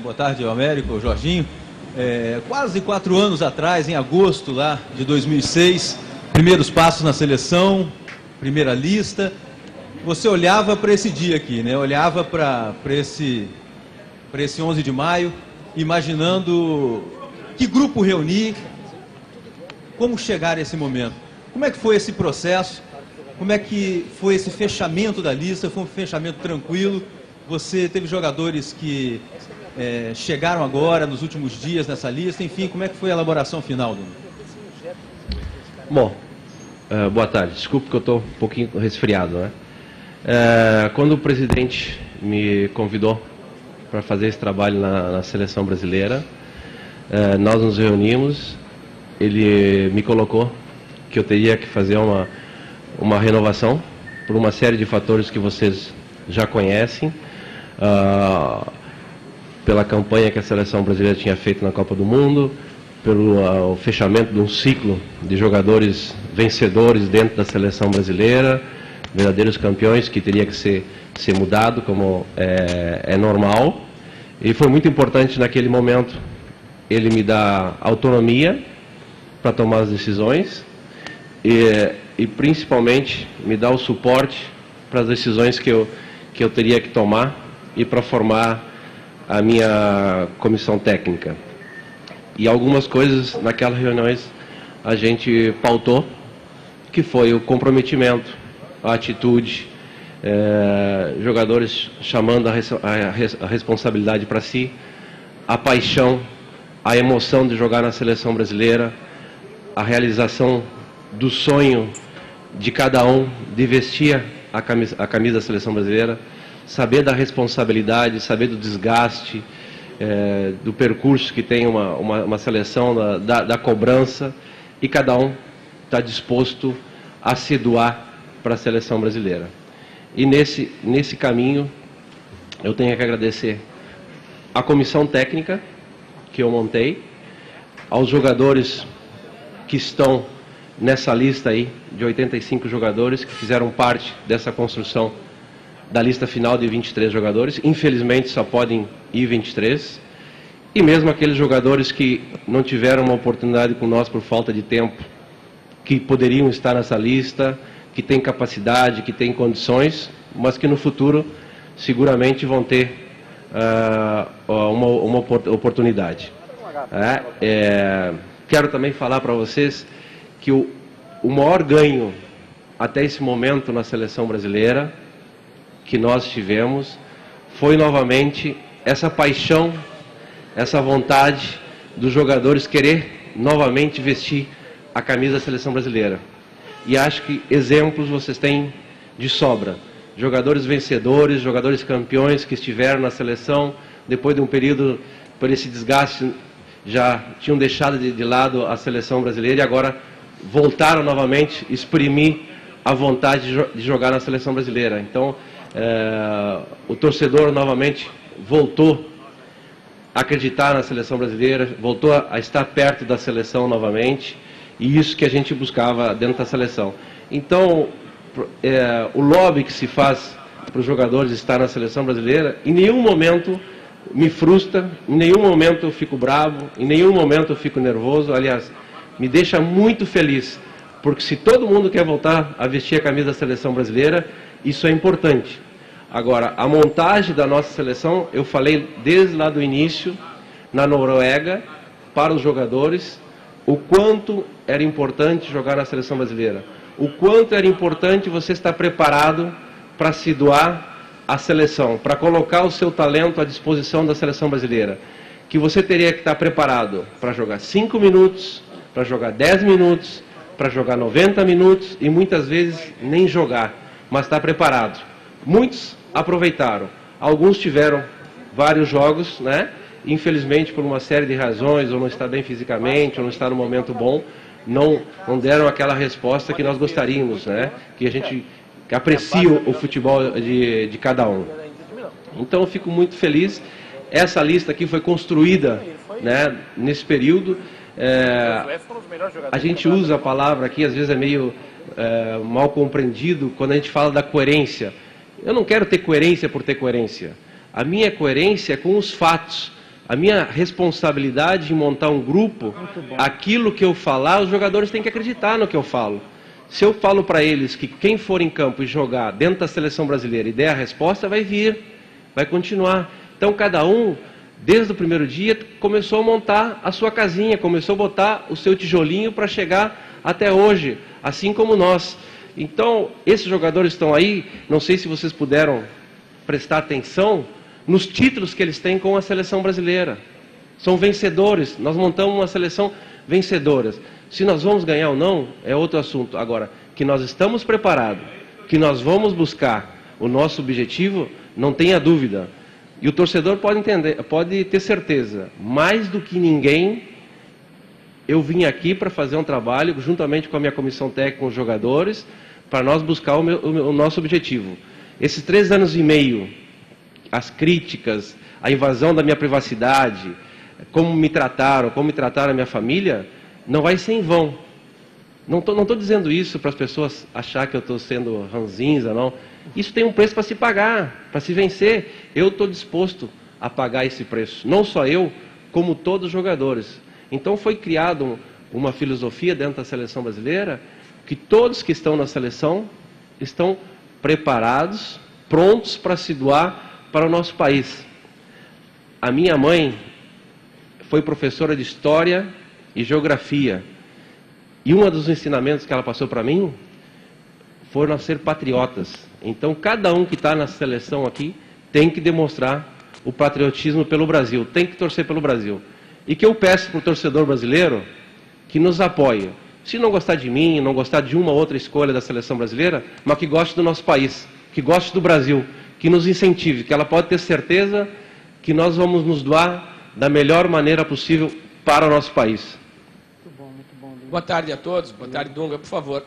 boa tarde, Américo, Jorginho. Quase 4 anos atrás, em agosto lá de 2006, primeiros passos na seleção, primeira lista, você olhava para esse dia aqui, né? Olhava para esse 11 de maio, imaginando que grupo reunir, como chegar a esse momento. Como é que foi esse processo? Como é que foi esse fechamento da lista? Foi um fechamento tranquilo? Você teve jogadores que chegaram agora, nos últimos dias, nessa lista. Enfim, como é que foi a elaboração final, Duno? Bom, boa tarde. Desculpe que eu estou um pouquinho resfriado, né? Quando o presidente me convidou para fazer esse trabalho na seleção brasileira, nós nos reunimos, ele me colocou que eu teria que fazer uma renovação por uma série de fatores que vocês já conhecem, pela campanha que a seleção brasileira tinha feito na Copa do Mundo, pelo fechamento de um ciclo de jogadores vencedores dentro da seleção brasileira, verdadeiros campeões, que teria que ser mudado, como é normal. E foi muito importante naquele momento ele me dar autonomia para tomar as decisões e principalmente me dar o suporte para as decisões que eu teria que tomar e para formar a minha comissão técnica. E algumas coisas naquelas reuniões a gente pautou, que foi o comprometimento, a atitude, jogadores chamando a responsabilidade para si, a paixão, a emoção de jogar na seleção brasileira, a realização do sonho de cada um de vestir a camisa da seleção brasileira, saber da responsabilidade, saber do desgaste, do percurso que tem uma seleção, da cobrança, e cada um está disposto a se doar para a seleção brasileira. E nesse caminho eu tenho que agradecer a comissão técnica que eu montei, aos jogadores que estão nessa lista aí de 85 jogadores que fizeram parte dessa construção da lista final de 23 jogadores. Infelizmente só podem ir 23. E mesmo aqueles jogadores que não tiveram uma oportunidade com nós por falta de tempo, que poderiam estar nessa lista, que têm capacidade, que têm condições, mas que no futuro seguramente vão ter uma oportunidade. Quero também falar para vocês que o maior ganho até esse momento na seleção brasileira que nós tivemos foi novamente essa paixão, essa vontade dos jogadores querer novamente vestir a camisa da seleção brasileira. E acho que exemplos vocês têm de sobra. Jogadores vencedores, jogadores campeões que estiveram na seleção, depois de um período, por esse desgaste, já tinham deixado de lado a seleção brasileira e agora voltaram novamente, exprimir a vontade de jogar na seleção brasileira. Então, o torcedor novamente voltou a acreditar na seleção brasileira, voltou a estar perto da seleção novamente, e isso que a gente buscava dentro da seleção. Então, o lobby que se faz para os jogadores estar na seleção brasileira, em nenhum momento me frustra, em nenhum momento eu fico bravo, em nenhum momento eu fico nervoso. Aliás, me deixa muito feliz, porque se todo mundo quer voltar a vestir a camisa da seleção brasileira, isso é importante. Agora, a montagem da nossa seleção, eu falei desde lá do início, na Noruega, para os jogadores, o quanto era importante jogar na seleção brasileira, o quanto era importante você estar preparado para se doar à seleção, para colocar o seu talento à disposição da seleção brasileira, que você teria que estar preparado para jogar 5 minutos, para jogar 10 minutos, para jogar 90 minutos e muitas vezes nem jogar, mas estar preparado. Muitos aproveitaram, alguns tiveram vários jogos, né? Infelizmente, por uma série de razões, ou não está bem fisicamente, ou não está no momento bom, não deram aquela resposta que nós gostaríamos, né? Que a gente aprecia o futebol de cada um. Então, eu fico muito feliz. Essa lista aqui foi construída, né, nesse período. A gente usa a palavra aqui, às vezes é meio mal compreendido, quando a gente fala da coerência. Eu não quero ter coerência por ter coerência. A minha coerência é com os fatos. A minha responsabilidade em montar um grupo, aquilo que eu falar, os jogadores têm que acreditar no que eu falo. Se eu falo para eles que quem for em campo e jogar dentro da seleção brasileira e der a resposta, vai vir, vai continuar. Então cada um, desde o primeiro dia, começou a montar a sua casinha, começou a botar o seu tijolinho para chegar até hoje, assim como nós. Então, esses jogadores estão aí, não sei se vocês puderam prestar atenção nos títulos que eles têm com a seleção brasileira. São vencedores, nós montamos uma seleção vencedora. Se nós vamos ganhar ou não, é outro assunto. Agora, que nós estamos preparados, que nós vamos buscar o nosso objetivo, não tenha dúvida. E o torcedor pode entender, pode ter certeza, mais do que ninguém, eu vim aqui para fazer um trabalho, juntamente com a minha comissão técnica, com os jogadores, para nós buscar o nosso objetivo. Esses 3 anos e meio, as críticas, a invasão da minha privacidade, como me trataram a minha família, não vai ser em vão. Não estou dizendo isso para as pessoas achar que eu estou sendo ranzinza, não. Isso tem um preço para se pagar, para se vencer. Eu estou disposto a pagar esse preço. Não só eu, como todos os jogadores. Então foi criada uma filosofia dentro da seleção brasileira, que todos que estão na seleção estão preparados, prontos para se doar para o nosso país. A minha mãe foi professora de História e Geografia. E um dos ensinamentos que ela passou para mim foi nós ser patriotas. Então, cada um que está na seleção aqui tem que demonstrar o patriotismo pelo Brasil, tem que torcer pelo Brasil. E que eu peço para o torcedor brasileiro que nos apoie. Se não gostar de mim, não gostar de uma ou outra escolha da seleção brasileira, mas que goste do nosso país, que goste do Brasil, que nos incentive, que ela pode ter certeza que nós vamos nos doar da melhor maneira possível para o nosso país. Muito bom. Boa tarde a todos. Boa tarde, Dunga. Por favor.